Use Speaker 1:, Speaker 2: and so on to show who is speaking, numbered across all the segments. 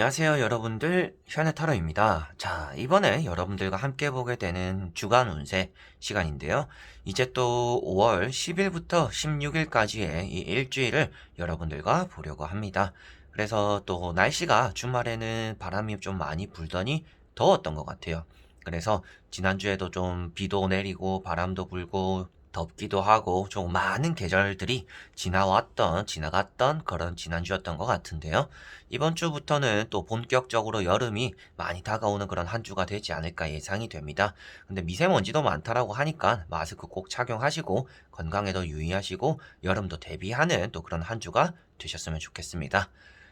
Speaker 1: 안녕하세요, 여러분들. 현해타로입니다. 자, 이번에 여러분들과 함께 보게 되는 주간 운세 시간인데요. 이제 또 5월 10일부터 16일까지의 이 일주일을 여러분들과 보려고 합니다. 그래서 또 날씨가 주말에는 바람이 좀 많이 불더니 더웠던 것 같아요. 그래서 지난주에도 좀 비도 내리고 바람도 불고 덥기도 하고 좀 많은 계절들이 지나갔던 그런 지난주였던 것 같은데요. 이번 주부터는 또 본격적으로 여름이 많이 다가오는 그런 한 주가 되지 않을까 예상이 됩니다. 근데 미세먼지도 많다라고 하니까 마스크 꼭 착용하시고 건강에도 유의하시고 여름도 대비하는 또 그런 한 주가 되셨으면 좋겠습니다.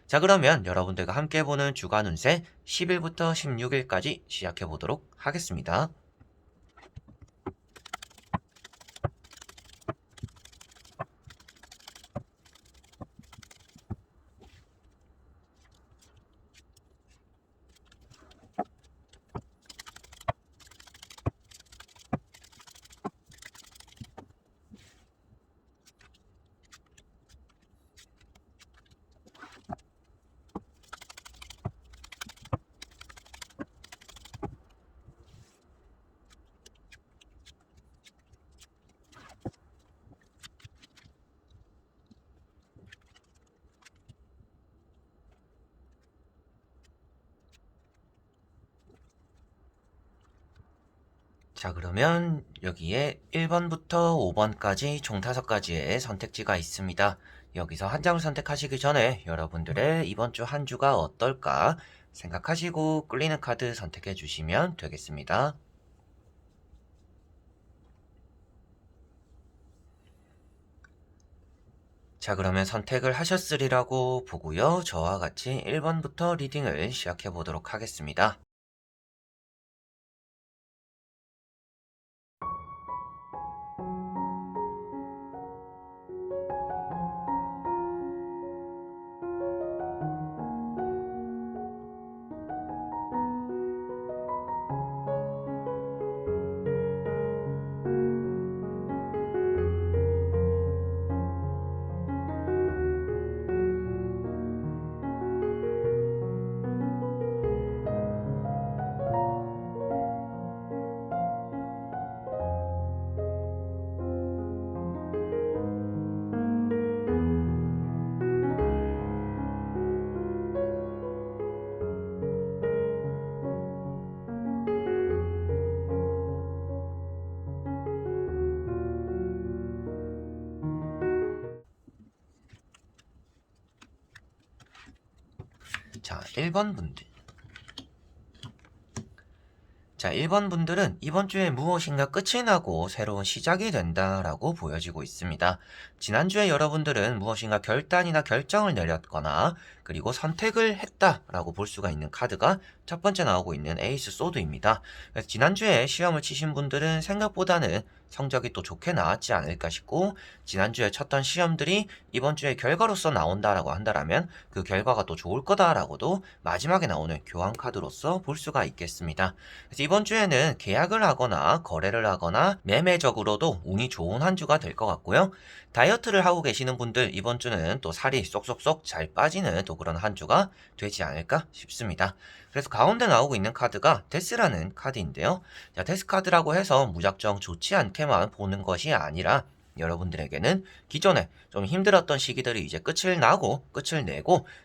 Speaker 1: 자, 그러면 여러분들과 함께 보는 주간 운세 10일부터 16일까지 시작해 보도록 하겠습니다. 자, 그러면 여기에 1번부터 5번까지 총 5가지의 선택지가 있습니다. 여기서 한 장을 선택하시기 전에 여러분들의 이번 주 한 주가 어떨까 생각하시고 끌리는 카드 선택해 주시면 되겠습니다. 자, 그러면 선택을 하셨으리라고 보고요. 저와 같이 1번부터 리딩을 시작해 보도록 하겠습니다. 자, 1번 분들. 자, 1번 분들은 이번 주에 무엇인가 끝이 나고 새로운 시작이 된다라고 보여지고 있습니다. 지난주에 여러분들은 무엇인가 결단이나 결정을 내렸거나 그리고 선택을 했다라고 볼 수가 있는 카드가 첫 번째 나오고 있는 에이스 소드입니다. 그래서 지난주에 시험을 치신 분들은 생각보다는 성적이 또 좋게 나왔지 않을까 싶고, 지난주에 쳤던 시험들이 이번 주에 결과로서 나온다라고 한다면 그 결과가 또 좋을 거다라고도 마지막에 나오는 교환 카드로서 볼 수가 있겠습니다. 그래서 이번 주에는 계약을 하거나 거래를 하거나 매매적으로도 운이 좋은 한 주가 될 것 같고요. 다이어트를 하고 계시는 분들 이번 주는 또 살이 쏙쏙쏙 잘 빠지는 또 그런 한 주가 되지 않을까 싶습니다. 그래서 가운데 나오고 있는 카드가 데스라는 카드인데요. 자, 데스 카드라고 해서 무작정 좋지 않게만 보는 것이 아니라 여러분들에게는 기존에 좀 힘들었던 시기들이 이제 끝을 내고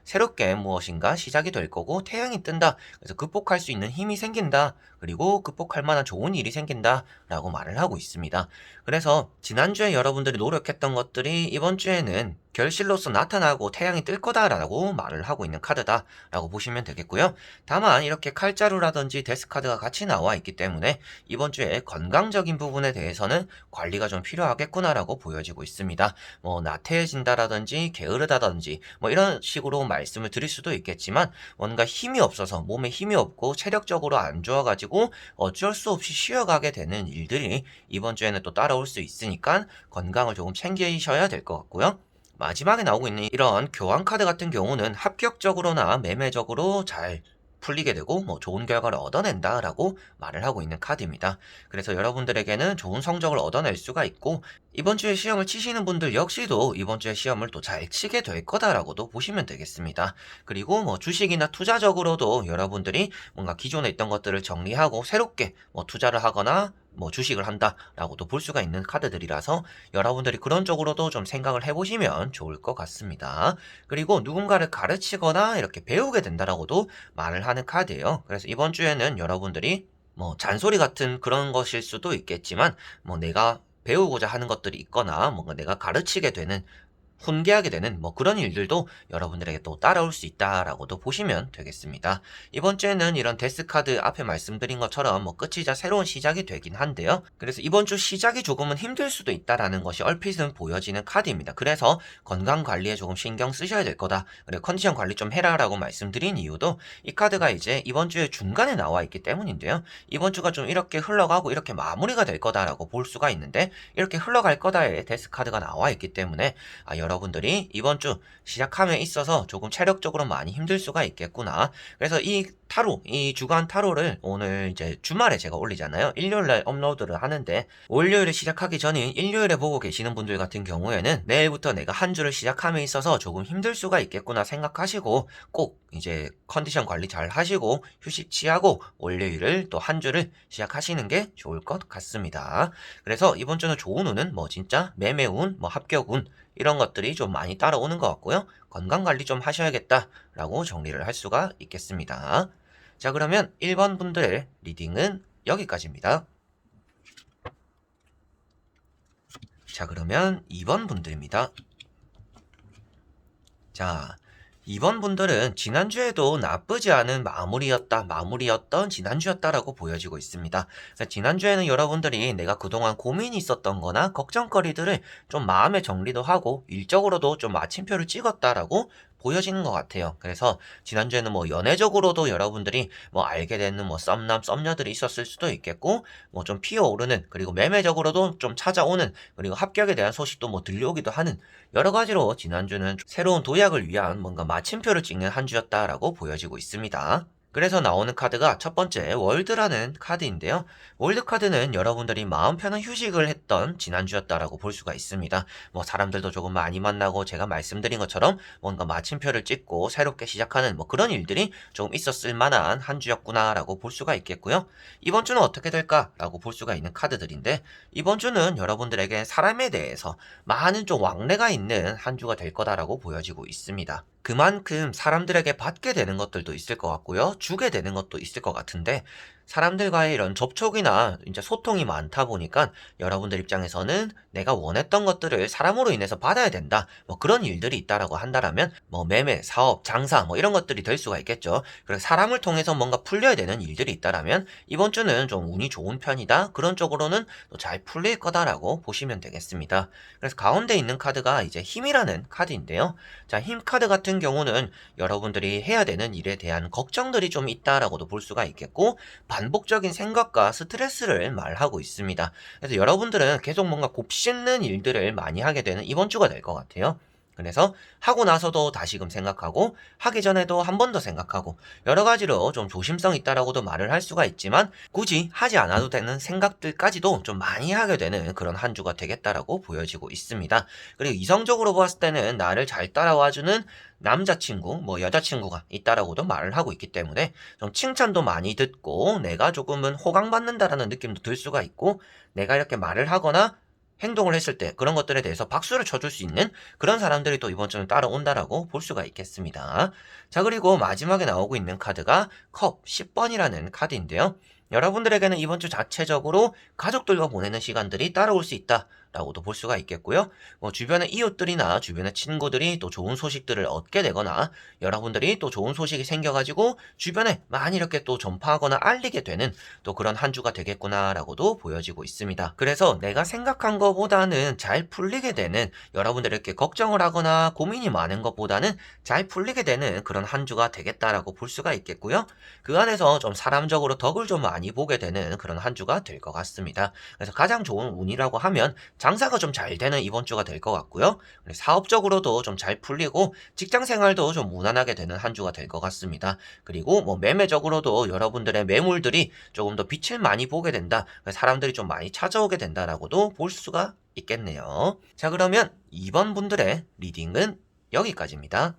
Speaker 1: 새롭게 무엇인가 시작이 될 거고 태양이 뜬다. 그래서 극복할 수 있는 힘이 생긴다. 그리고 극복할 만한 좋은 일이 생긴다. 라고 말을 하고 있습니다. 그래서 지난주에 여러분들이 노력했던 것들이 이번 주에는 결실로서 나타나고 태양이 뜰 거다라고 말을 하고 있는 카드다라고 보시면 되겠고요. 다만 이렇게 칼자루라든지 데스카드가 같이 나와 있기 때문에 이번 주에 건강적인 부분에 대해서는 관리가 좀 필요하겠구나라고 보여지고 있습니다. 뭐 나태해진다라든지 게으르다든지 뭐 이런 식으로 말씀을 드릴 수도 있겠지만, 뭔가 힘이 없어서 몸에 힘이 없고 체력적으로 안 좋아가지고 어쩔 수 없이 쉬어가게 되는 일들이 이번 주에는 또 따라올 수 있으니까 건강을 조금 챙기셔야 될 것 같고요. 마지막에 나오고 있는 이런 교환 카드 같은 경우는 합격적으로나 매매적으로 잘 풀리게 되고 뭐 좋은 결과를 얻어낸다라고 말을 하고 있는 카드입니다. 그래서 여러분들에게는 좋은 성적을 얻어낼 수가 있고 이번 주에 시험을 치시는 분들 역시도 이번 주에 시험을 또 잘 치게 될 거다라고도 보시면 되겠습니다. 그리고 뭐 주식이나 투자적으로도 여러분들이 뭔가 기존에 있던 것들을 정리하고 새롭게 뭐 투자를 하거나 뭐 주식을 한다라고도 볼 수가 있는 카드들이라서 여러분들이 그런 쪽으로도 좀 생각을 해보시면 좋을 것 같습니다. 그리고 누군가를 가르치거나 이렇게 배우게 된다라고도 말을 하는 카드예요. 그래서 이번 주에는 여러분들이 뭐 잔소리 같은 그런 것일 수도 있겠지만 뭐 내가 배우고자 하는 것들이 있거나 뭔가 내가 가르치게 되는 훈계하게 되는 뭐 그런 일들도 여러분들에게 또 따라올 수 있다라고도 보시면 되겠습니다. 이번 주에는 이런 데스카드 앞에 말씀드린 것처럼 뭐 끝이자 새로운 시작이 되긴 한데요. 그래서 이번 주 시작이 조금은 힘들 수도 있다라는 것이 얼핏은 보여지는 카드입니다. 그래서 건강 관리에 조금 신경 쓰셔야 될 거다. 그리고 컨디션 관리 좀 해라라고 말씀드린 이유도 이 카드가 이제 이번 주에 중간에 나와 있기 때문인데요. 이번 주가 좀 이렇게 흘러가고 이렇게 마무리가 될 거다라고 볼 수가 있는데 이렇게 흘러갈 거다에 데스카드가 나와 있기 때문에 여러분들이 이번 주 시작함에 있어서 조금 체력적으로 많이 힘들 수가 있겠구나. 그래서 이 주간 타로를 오늘 이제 주말에 제가 올리잖아요. 일요일날 업로드를 하는데 월요일에 시작하기 전인 일요일에 보고 계시는 분들 같은 경우에는 내일부터 내가 한 주를 시작함에 있어서 조금 힘들 수가 있겠구나 생각하시고 꼭 이제 컨디션 관리 잘 하시고 휴식 취하고 월요일을 또 한 주를 시작하시는 게 좋을 것 같습니다. 그래서 이번 주는 좋은 운은 뭐 진짜 매매운, 뭐 합격운 이런 것들이 좀 많이 따라오는 것 같고요. 건강관리 좀 하셔야겠다라고 정리를 할 수가 있겠습니다. 자, 그러면 1번 분들의 리딩은 여기까지입니다. 자, 그러면 2번 분들입니다. 자, 2번 분들은 지난주에도 나쁘지 않은 마무리였던 지난주였다라고 보여지고 있습니다. 지난주에는 여러분들이 내가 그동안 고민이 있었던 거나 걱정거리들을 좀 마음의 정리도 하고 일적으로도 좀 마침표를 찍었다라고 보여지는 것 같아요. 그래서 지난주에는 뭐 연애적으로도 여러분들이 뭐 알게 되는 뭐 썸남, 썸녀들이 있었을 수도 있겠고 뭐 좀 피어오르는 그리고 매매적으로도 좀 찾아오는 그리고 합격에 대한 소식도 뭐 들려오기도 하는 여러 가지로 지난주는 새로운 도약을 위한 뭔가 마침표를 찍는 한 주였다라고 보여지고 있습니다. 그래서 나오는 카드가 첫 번째 월드라는 카드인데요. 월드 카드는 여러분들이 마음 편한 휴식을 했던 지난주였다라고 볼 수가 있습니다. 뭐 사람들도 조금 많이 만나고 제가 말씀드린 것처럼 뭔가 마침표를 찍고 새롭게 시작하는 뭐 그런 일들이 좀 있었을 만한 한 주였구나라고 볼 수가 있겠고요. 이번 주는 어떻게 될까라고 볼 수가 있는 카드들인데 이번 주는 여러분들에게 사람에 대해서 많은 좀 왕래가 있는 한 주가 될 거다라고 보여지고 있습니다. 그만큼 사람들에게 받게 되는 것들도 있을 것 같고요. 주게 되는 것도 있을 것 같은데 사람들과의 이런 접촉이나 이제 소통이 많다 보니까 여러분들 입장에서는 내가 원했던 것들을 사람으로 인해서 받아야 된다. 뭐 그런 일들이 있다라고 한다라면 뭐 매매, 사업, 장사 뭐 이런 것들이 될 수가 있겠죠. 그래서 사람을 통해서 뭔가 풀려야 되는 일들이 있다라면 이번 주는 좀 운이 좋은 편이다. 그런 쪽으로는 또 잘 풀릴 거다라고 보시면 되겠습니다. 그래서 가운데 있는 카드가 이제 힘이라는 카드인데요. 자, 힘 카드 같은 경우는 여러분들이 해야 되는 일에 대한 걱정들이 좀 있다라고도 볼 수가 있겠고 반복적인 생각과 스트레스를 말하고 있습니다. 그래서 여러분들은 계속 뭔가 곱씹는 일들을 많이 하게 되는 이번 주가 될 것 같아요. 그래서 하고 나서도 다시금 생각하고 하기 전에도 한 번 더 생각하고 여러 가지로 좀 조심성 있다라고도 말을 할 수가 있지만 굳이 하지 않아도 되는 생각들까지도 좀 많이 하게 되는 그런 한 주가 되겠다라고 보여지고 있습니다. 그리고 이성적으로 봤을 때는 나를 잘 따라와주는 남자친구, 뭐 여자친구가 있다라고도 말을 하고 있기 때문에 좀 칭찬도 많이 듣고 내가 조금은 호강받는다라는 느낌도 들 수가 있고 내가 이렇게 말을 하거나 행동을 했을 때 그런 것들에 대해서 박수를 쳐줄 수 있는 그런 사람들이 또 이번 주는 따라온다라고 볼 수가 있겠습니다. 자, 그리고 마지막에 나오고 있는 카드가 컵 10번이라는 카드인데요. 여러분들에게는 이번 주 자체적으로 가족들과 보내는 시간들이 따라올 수 있다. 라고도 볼 수가 있겠고요. 뭐 주변의 이웃들이나 주변의 친구들이 또 좋은 소식들을 얻게 되거나 여러분들이 또 좋은 소식이 생겨가지고 주변에 많이 이렇게 또 전파하거나 알리게 되는 또 그런 한 주가 되겠구나라고도 보여지고 있습니다. 그래서 내가 생각한 것보다는 잘 풀리게 되는 여러분들이 이렇게 걱정을 하거나 고민이 많은 것보다는 잘 풀리게 되는 그런 한 주가 되겠다라고 볼 수가 있겠고요. 그 안에서 좀 사람적으로 덕을 좀 많이 보게 되는 그런 한 주가 될 것 같습니다. 그래서 가장 좋은 운이라고 하면 장사가 좀 잘 되는 이번 주가 될 것 같고요. 사업적으로도 좀 잘 풀리고 직장 생활도 좀 무난하게 되는 한 주가 될 것 같습니다. 그리고 뭐 매매적으로도 여러분들의 매물들이 조금 더 빛을 많이 보게 된다. 사람들이 좀 많이 찾아오게 된다라고도 볼 수가 있겠네요. 자, 그러면 2번 분들의 리딩은 여기까지입니다.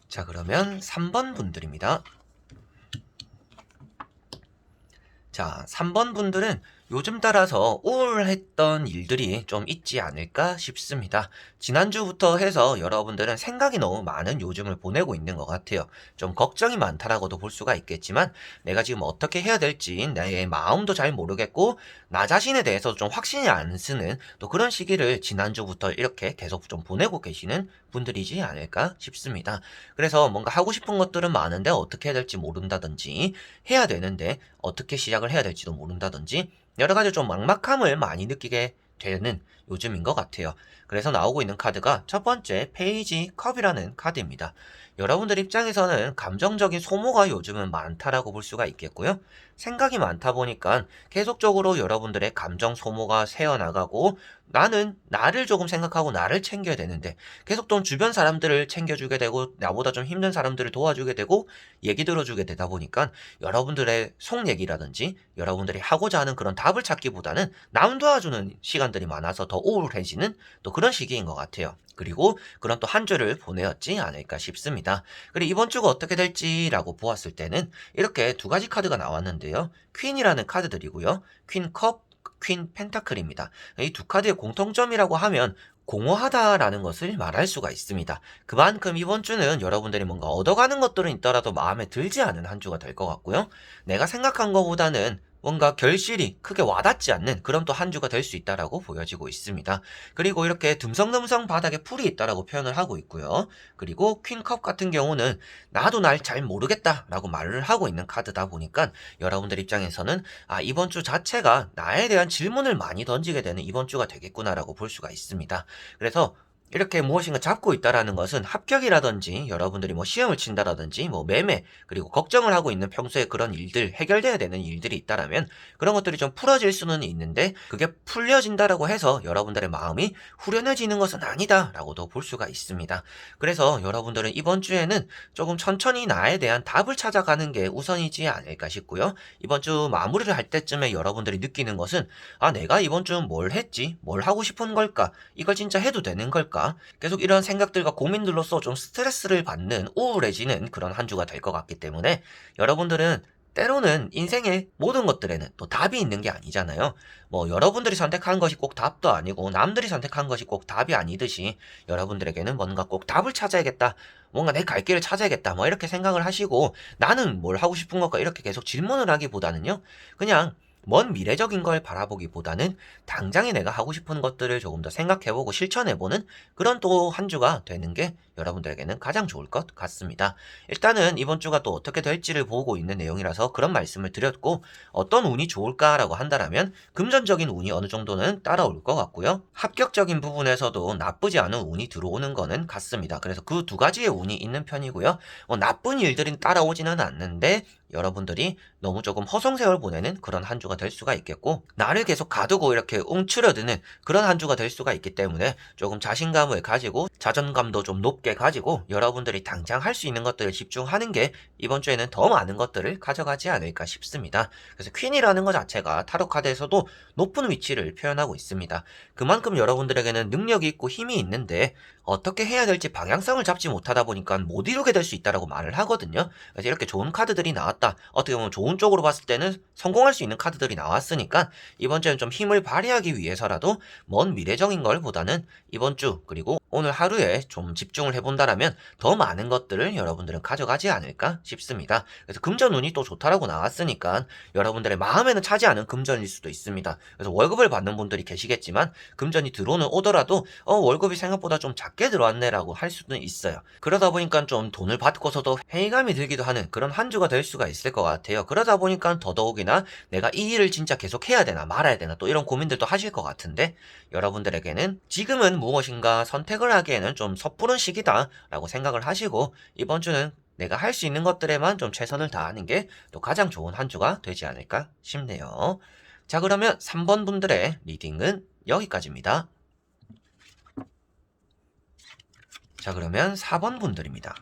Speaker 1: 자, 그러면 3번 분들입니다. 자, 3번 분들은 요즘 따라서 우울했던 일들이 좀 있지 않을까 싶습니다. 지난주부터 해서 여러분들은 생각이 너무 많은 요즘을 보내고 있는 것 같아요. 좀 걱정이 많다라고도 볼 수가 있겠지만 내가 지금 어떻게 해야 될지 내 마음도 잘 모르겠고 나 자신에 대해서 좀 확신이 안 쓰는 또 그런 시기를 지난주부터 이렇게 계속 좀 보내고 계시는 분들이지 않을까 싶습니다. 그래서 뭔가 하고 싶은 것들은 많은데 어떻게 해야 될지 모른다든지 해야 되는데 어떻게 시작을 해야 될지도 모른다든지 여러 가지 좀 막막함을 많이 느끼게 되는 요즘인 것 같아요. 그래서 나오고 있는 카드가 첫 번째 페이지 컵이라는 카드입니다. 여러분들 입장에서는 감정적인 소모가 요즘은 많다라고 볼 수가 있겠고요. 생각이 많다 보니까 계속적으로 여러분들의 감정 소모가 새어나가고 나는 나를 조금 생각하고 나를 챙겨야 되는데 계속 또 주변 사람들을 챙겨주게 되고 나보다 좀 힘든 사람들을 도와주게 되고 얘기 들어주게 되다 보니까 여러분들의 속 얘기라든지 여러분들이 하고자 하는 그런 답을 찾기보다는 남 도와주는 시간들이 많아서 더 우울해지는 또 그런 시기인 것 같아요. 그리고 그런 또 한 주를 보내었지 않을까 싶습니다. 그리고 이번 주가 어떻게 될지라고 보았을 때는 이렇게 두 가지 카드가 나왔는데요. 퀸이라는 카드들이고요. 퀸 컵, 퀸 펜타클입니다. 이 두 카드의 공통점이라고 하면 공허하다라는 것을 말할 수가 있습니다. 그만큼 이번 주는 여러분들이 뭔가 얻어가는 것들은 있더라도 마음에 들지 않은 한 주가 될 것 같고요. 내가 생각한 것보다는 뭔가 결실이 크게 와닿지 않는 그런 또 한 주가 될 수 있다라고 보여지고 있습니다. 그리고 이렇게 듬성듬성 바닥에 풀이 있다라고 표현을 하고 있고요. 그리고 퀸컵 같은 경우는 나도 날 잘 모르겠다라고 말을 하고 있는 카드다 보니까 여러분들 입장에서는 이번 주 자체가 나에 대한 질문을 많이 던지게 되는 이번 주가 되겠구나라고 볼 수가 있습니다. 그래서 이렇게 무엇인가 잡고 있다라는 것은 합격이라든지 여러분들이 뭐 시험을 친다라든지 뭐 매매 그리고 걱정을 하고 있는 평소에 그런 일들 해결돼야 되는 일들이 있다라면 그런 것들이 좀 풀어질 수는 있는데 그게 풀려진다라고 해서 여러분들의 마음이 후련해지는 것은 아니다라고도 볼 수가 있습니다. 그래서 여러분들은 이번 주에는 조금 천천히 나에 대한 답을 찾아가는 게 우선이지 않을까 싶고요. 이번 주 마무리를 할 때쯤에 여러분들이 느끼는 것은 내가 이번 주 뭘 했지? 뭘 하고 싶은 걸까? 이걸 진짜 해도 되는 걸까? 계속 이런 생각들과 고민들로서 좀 스트레스를 받는 우울해지는 그런 한 주가 될 것 같기 때문에 여러분들은 때로는 인생의 모든 것들에는 또 답이 있는 게 아니잖아요. 뭐 여러분들이 선택한 것이 꼭 답도 아니고 남들이 선택한 것이 꼭 답이 아니듯이 여러분들에게는 뭔가 꼭 답을 찾아야겠다. 뭔가 내 갈 길을 찾아야겠다. 뭐 이렇게 생각을 하시고 나는 뭘 하고 싶은 걸까 이렇게 계속 질문을 하기보다는요. 그냥 먼 미래적인 걸 바라보기보다는 당장에 내가 하고 싶은 것들을 조금 더 생각해보고 실천해보는 그런 또 한 주가 되는 게 여러분들에게는 가장 좋을 것 같습니다. 일단은 이번 주가 또 어떻게 될지를 보고 있는 내용이라서 그런 말씀을 드렸고 어떤 운이 좋을까라고 한다면 금전적인 운이 어느 정도는 따라올 것 같고요. 합격적인 부분에서도 나쁘지 않은 운이 들어오는 거는 같습니다. 그래서 그 두 가지의 운이 있는 편이고요. 나쁜 일들이 따라오지는 않는데 여러분들이 너무 조금 허송세월 보내는 그런 한 주가 될 수가 있겠고 나를 계속 가두고 이렇게 움츠러드는 그런 한 주가 될 수가 있기 때문에 조금 자신감을 가지고 자존감도 좀 높게 가지고 여러분들이 당장 할 수 있는 것들을 집중하는 게 이번 주에는 더 많은 것들을 가져가지 않을까 싶습니다. 그래서 퀸이라는 것 자체가 타로 카드에서도 높은 위치를 표현하고 있습니다. 그만큼 여러분들에게는 능력이 있고 힘이 있는데 어떻게 해야 될지 방향성을 잡지 못하다 보니까 못 이루게 될 수 있다라고 말을 하거든요. 그래서 이렇게 좋은 카드들이 나왔다. 어떻게 보면 좋은 쪽으로 봤을 때는 성공할 수 있는 카드들이 나왔으니까 이번 주에는 좀 힘을 발휘하기 위해서라도 먼 미래적인 걸 보다는 이번 주 그리고 오늘 하루에 좀 집중을 해본다라면 더 많은 것들을 여러분들은 가져가지 않을까 싶습니다. 그래서 금전운이 또 좋다라고 나왔으니까 여러분들의 마음에는 차지 않은 금전일 수도 있습니다. 그래서 월급을 받는 분들이 계시겠지만 금전이 들어오는 오더라도 월급이 생각보다 좀 작게 들어왔네라고 할 수도 있어요. 그러다 보니까 좀 돈을 받고서도 회의감이 들기도 하는 그런 한 주가 될 수가 있을 것 같아요. 그러다 보니까 더더욱이나 내가 이 일을 진짜 계속 해야 되나 말아야 되나 또 이런 고민들도 하실 것 같은데 여러분들에게는 지금은 무엇인가 선택을 하기에는 좀 섣부른 시기다라고 생각을 하시고 이번 주는 내가 할 수 있는 것들에만 좀 최선을 다하는 게 또 가장 좋은 한 주가 되지 않을까 싶네요. 자, 그러면 3번 분들의 리딩은 여기까지입니다. 자, 그러면 4번 분들입니다.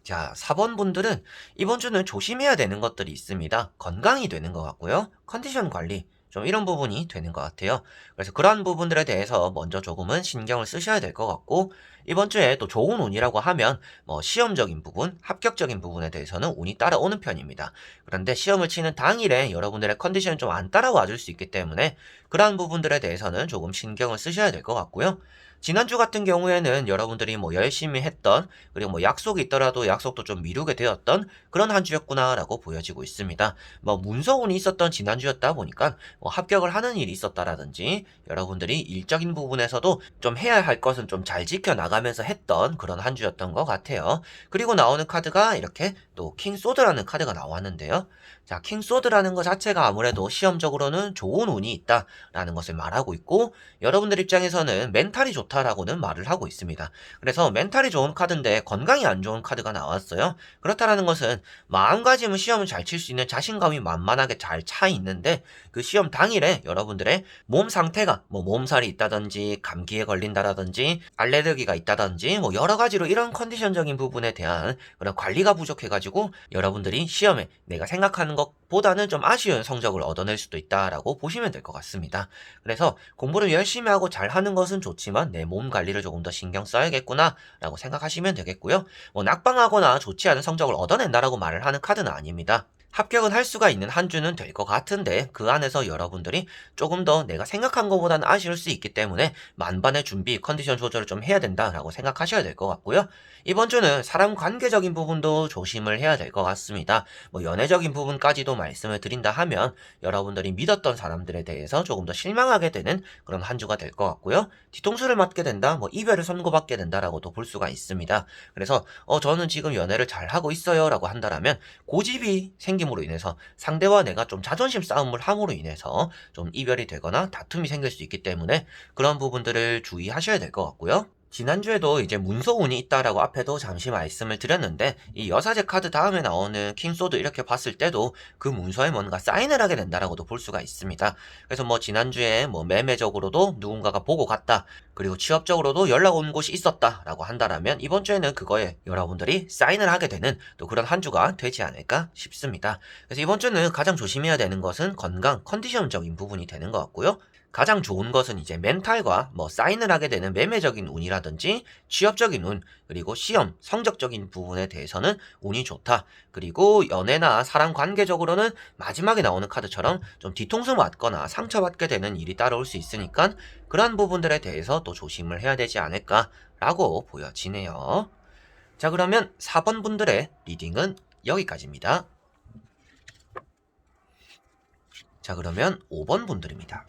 Speaker 1: 자, 4번 분들은 이번 주는 조심해야 되는 것들이 있습니다. 건강이 되는 것 같고요. 컨디션 관리, 좀 이런 부분이 되는 것 같아요. 그래서 그러한 부분들에 대해서 먼저 조금은 신경을 쓰셔야 될 것 같고, 이번 주에 또 좋은 운이라고 하면 뭐 시험적인 부분, 합격적인 부분에 대해서는 운이 따라오는 편입니다. 그런데 시험을 치는 당일에 여러분들의 컨디션이 좀 안 따라와 줄 수 있기 때문에 그러한 부분들에 대해서는 조금 신경을 쓰셔야 될 것 같고요. 지난주 같은 경우에는 여러분들이 뭐 열심히 했던, 그리고 뭐 약속이 있더라도 약속도 좀 미루게 되었던 그런 한 주였구나라고 보여지고 있습니다. 뭐 문서운이 있었던 지난주였다 보니까 뭐 합격을 하는 일이 있었다라든지, 여러분들이 일적인 부분에서도 좀 해야 할 것은 좀 잘 지켜나가면서 했던 그런 한 주였던 것 같아요. 그리고 나오는 카드가 이렇게 또 킹소드라는 카드가 나왔는데요. 자, 킹소드라는 것 자체가 아무래도 시험적으로는 좋은 운이 있다라는 것을 말하고 있고, 여러분들 입장에서는 멘탈이 좋다라고는 말을 하고 있습니다. 그래서 멘탈이 좋은 카드인데 건강이 안 좋은 카드가 나왔어요. 그렇다라는 것은 마음가짐은 시험을 잘 칠 수 있는 자신감이 만만하게 잘 차 있는데, 그 시험 당일에 여러분들의 몸 상태가 뭐 몸살이 있다든지 감기에 걸린다라든지 알레르기가 있다든지 뭐 여러 가지로 이런 컨디션적인 부분에 대한 그런 관리가 부족해가지고 여러분들이 시험에 내가 생각하는 것보다는 좀 아쉬운 성적을 얻어낼 수도 있다라고 보시면 될 것 같습니다. 그래서 공부를 열심히 하고 잘하는 것은 좋지만 내 몸 관리를 조금 더 신경 써야겠구나 라고 생각하시면 되겠고요. 뭐 낙방하거나 좋지 않은 성적을 얻어낸다라고 말을 하는 카드는 아닙니다. 합격은 할 수가 있는 한 주는 될 것 같은데, 그 안에서 여러분들이 조금 더 내가 생각한 것보다는 아쉬울 수 있기 때문에 만반의 준비, 컨디션 조절을 좀 해야 된다라고 생각하셔야 될 것 같고요. 이번 주는 사람 관계적인 부분도 조심을 해야 될 것 같습니다. 뭐 연애적인 부분까지도 말씀을 드린다 하면 여러분들이 믿었던 사람들에 대해서 조금 더 실망하게 되는 그런 한 주가 될 것 같고요. 뒤통수를 맞게 된다, 뭐 이별을 선고받게 된다라고도 볼 수가 있습니다. 그래서 저는 지금 연애를 잘 하고 있어요 라고 한다라면, 고집이 생김으로 인해서 상대와 내가 좀 자존심 싸움을 함으로 인해서 좀 이별이 되거나 다툼이 생길 수 있기 때문에 그런 부분들을 주의하셔야 될 것 같고요. 지난주에도 이제 문서운이 있다라고 앞에도 잠시 말씀을 드렸는데, 이 여사제 카드 다음에 나오는 킹소드 이렇게 봤을 때도 그 문서에 뭔가 사인을 하게 된다라고도 볼 수가 있습니다. 그래서 뭐 지난주에 뭐 매매적으로도 누군가가 보고 갔다, 그리고 취업적으로도 연락 온 곳이 있었다라고 한다라면 이번 주에는 그거에 여러분들이 사인을 하게 되는 또 그런 한 주가 되지 않을까 싶습니다. 그래서 이번 주는 가장 조심해야 되는 것은 건강, 컨디션적인 부분이 되는 것 같고요. 가장 좋은 것은 이제 멘탈과 뭐 사인을 하게 되는 매매적인 운이라든지 취업적인 운, 그리고 시험, 성적적인 부분에 대해서는 운이 좋다. 그리고 연애나 사람 관계적으로는 마지막에 나오는 카드처럼 좀 뒤통수 맞거나 상처받게 되는 일이 따라올 수 있으니까 그러한 부분들에 대해서 또 조심을 해야 되지 않을까라고 보여지네요. 자, 그러면 4번 분들의 리딩은 여기까지입니다. 자, 그러면 5번 분들입니다.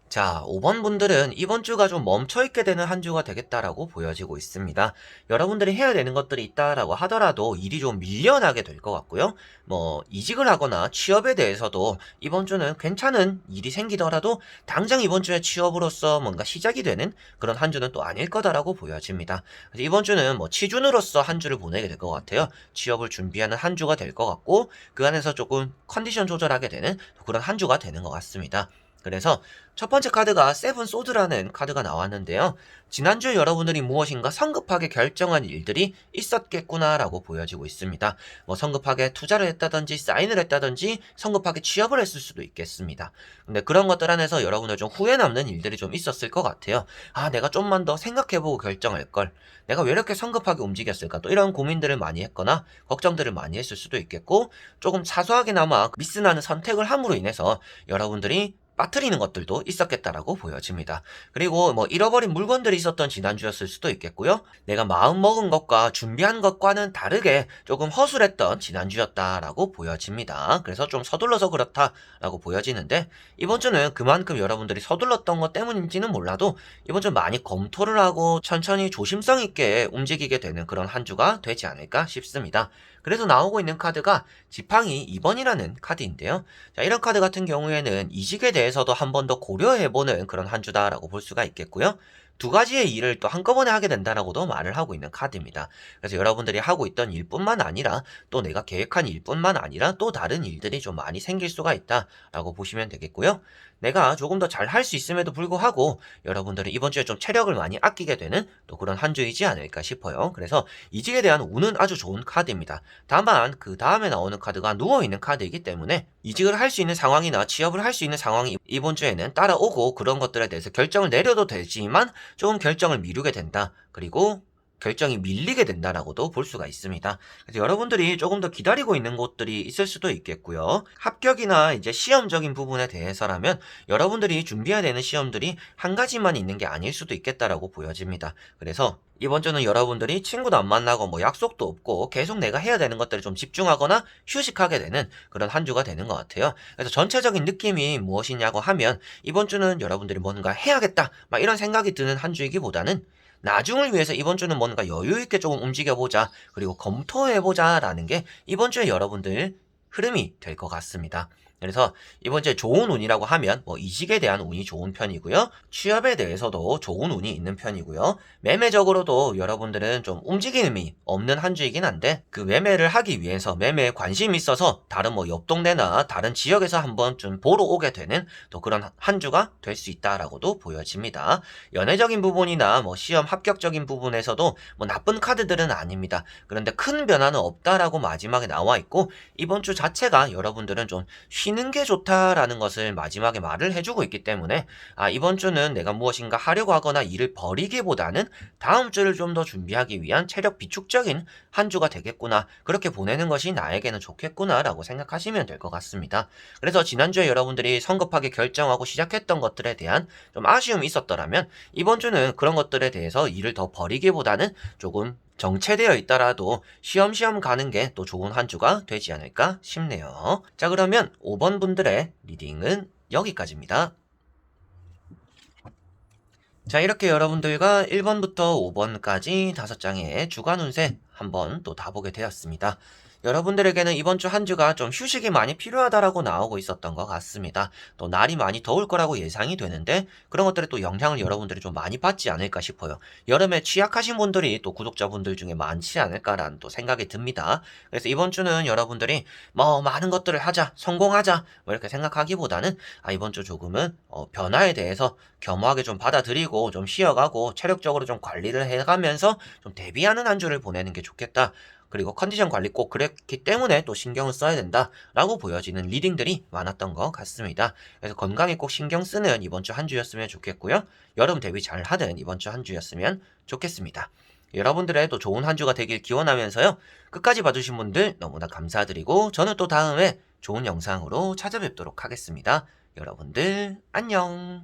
Speaker 1: 자, 5번 분들은 이번 주가 좀 멈춰있게 되는 한 주가 되겠다라고 보여지고 있습니다. 여러분들이 해야 되는 것들이 있다라고 하더라도 일이 좀 밀려나게 될 것 같고요. 뭐 이직을 하거나 취업에 대해서도 이번 주는 괜찮은 일이 생기더라도 당장 이번 주에 취업으로서 뭔가 시작이 되는 그런 한 주는 또 아닐 거다라고 보여집니다. 그래서 이번 주는 뭐 취준으로서 한 주를 보내게 될 것 같아요. 취업을 준비하는 한 주가 될 것 같고, 그 안에서 조금 컨디션 조절하게 되는 그런 한 주가 되는 것 같습니다. 그래서 첫 번째 카드가 세븐 소드라는 카드가 나왔는데요. 지난주에 여러분들이 무엇인가 성급하게 결정한 일들이 있었겠구나라고 보여지고 있습니다. 뭐 성급하게 투자를 했다든지 사인을 했다든지 성급하게 취업을 했을 수도 있겠습니다. 근데 그런 것들 안에서 여러분들 좀 후회 남는 일들이 좀 있었을 것 같아요. 아, 내가 좀만 더 생각해보고 결정할 걸. 내가 왜 이렇게 성급하게 움직였을까? 또 이런 고민들을 많이 했거나 걱정들을 많이 했을 수도 있겠고, 조금 사소하게나마 미스나는 선택을 함으로 인해서 여러분들이 빠뜨리는 것들도 있었겠다라고 보여집니다. 그리고 뭐 잃어버린 물건들이 있었던 지난주였을 수도 있겠고요. 내가 마음 먹은 것과 준비한 것과는 다르게 조금 허술했던 지난주였다라고 보여집니다. 그래서 좀 서둘러서 그렇다라고 보여지는데, 이번 주는 그만큼 여러분들이 서둘렀던 것 때문인지는 몰라도 이번 주 많이 검토를 하고 천천히 조심성 있게 움직이게 되는 그런 한 주가 되지 않을까 싶습니다. 그래서 나오고 있는 카드가 지팡이 2번이라는 카드인데요. 자, 이런 카드 같은 경우에는 이직에 대해서도 한 번 더 고려해보는 그런 한 주다라고 볼 수가 있겠고요. 두 가지의 일을 또 한꺼번에 하게 된다라고도 말을 하고 있는 카드입니다. 그래서 여러분들이 하고 있던 일뿐만 아니라 또 내가 계획한 일뿐만 아니라 또 다른 일들이 좀 많이 생길 수가 있다라고 보시면 되겠고요. 내가 조금 더 잘 할 수 있음에도 불구하고 여러분들은 이번 주에 좀 체력을 많이 아끼게 되는 또 그런 한 주이지 않을까 싶어요. 그래서 이직에 대한 운은 아주 좋은 카드입니다. 다만 그 다음에 나오는 카드가 누워있는 카드이기 때문에 이직을 할 수 있는 상황이나 취업을 할 수 있는 상황이 이번 주에는 따라오고 그런 것들에 대해서 결정을 내려도 되지만 조금 결정을 미루게 된다. 그리고 결정이 밀리게 된다라고도 볼 수가 있습니다. 그래서 여러분들이 조금 더 기다리고 있는 곳들이 있을 수도 있겠고요. 합격이나 이제 시험적인 부분에 대해서라면 여러분들이 준비해야 되는 시험들이 한 가지만 있는 게 아닐 수도 있겠다라고 보여집니다. 그래서 이번 주는 여러분들이 친구도 안 만나고 뭐 약속도 없고 계속 내가 해야 되는 것들에 좀 집중하거나 휴식하게 되는 그런 한 주가 되는 것 같아요. 그래서 전체적인 느낌이 무엇이냐고 하면 이번 주는 여러분들이 뭔가 해야겠다 막 이런 생각이 드는 한 주이기보다는 나중을 위해서 이번 주는 뭔가 여유 있게 조금 움직여보자 그리고 검토해보자 라는 게 이번 주에 여러분들 흐름이 될 것 같습니다. 그래서 이번 주에 좋은 운이라고 하면 뭐 이직에 대한 운이 좋은 편이고요. 취업에 대해서도 좋은 운이 있는 편이고요. 매매적으로도 여러분들은 좀 움직임이 없는 한 주이긴 한데 그 매매를 하기 위해서 매매에 관심이 있어서 다른 뭐 옆 동네나 다른 지역에서 한번 좀 보러 오게 되는 또 그런 한 주가 될 수 있다라고도 보여집니다. 연애적인 부분이나 뭐 시험 합격적인 부분에서도 뭐 나쁜 카드들은 아닙니다. 그런데 큰 변화는 없다라고 마지막에 나와 있고 이번 주 자체가 여러분들은 좀 쉬는 게 좋다라는 것을 마지막에 말을 해주고 있기 때문에 이번 주는 내가 무엇인가 하려고 하거나 일을 버리기보다는 다음 주를 좀 더 준비하기 위한 체력 비축적인 한 주가 되겠구나. 그렇게 보내는 것이 나에게는 좋겠구나라고 생각하시면 될 것 같습니다. 그래서 지난주에 여러분들이 성급하게 결정하고 시작했던 것들에 대한 좀 아쉬움이 있었더라면 이번 주는 그런 것들에 대해서 일을 더 버리기보다는 조금 정체되어 있더라도 쉬엄쉬엄 가는 게 또 좋은 한 주가 되지 않을까 싶네요. 자, 그러면 5번 분들의 리딩은 여기까지입니다. 자, 이렇게 여러분들과 1번부터 5번까지 5장의 주간 운세 한번 또 다 보게 되었습니다. 여러분들에게는 이번 주 한 주가 좀 휴식이 많이 필요하다라고 나오고 있었던 것 같습니다. 또 날이 많이 더울 거라고 예상이 되는데 그런 것들에 또 영향을 여러분들이 좀 많이 받지 않을까 싶어요. 여름에 취약하신 분들이 또 구독자분들 중에 많지 않을까라는 또 생각이 듭니다. 그래서 이번 주는 여러분들이 뭐 많은 것들을 하자, 성공하자 뭐 이렇게 생각하기보다는 이번 주 조금은 변화에 대해서 겸허하게 좀 받아들이고 좀 쉬어가고 체력적으로 좀 관리를 해가면서 좀 대비하는 한 주를 보내는 게 좋겠다. 그리고 컨디션 관리 꼭 그랬기 때문에 또 신경을 써야 된다라고 보여지는 리딩들이 많았던 것 같습니다. 그래서 건강에 꼭 신경 쓰는 이번 주 한 주였으면 좋겠고요. 여름 대비 잘 하는 이번 주 한 주였으면 좋겠습니다. 여러분들의 또 좋은 한 주가 되길 기원하면서요. 끝까지 봐주신 분들 너무나 감사드리고 저는 또 다음에 좋은 영상으로 찾아뵙도록 하겠습니다. 여러분들 안녕.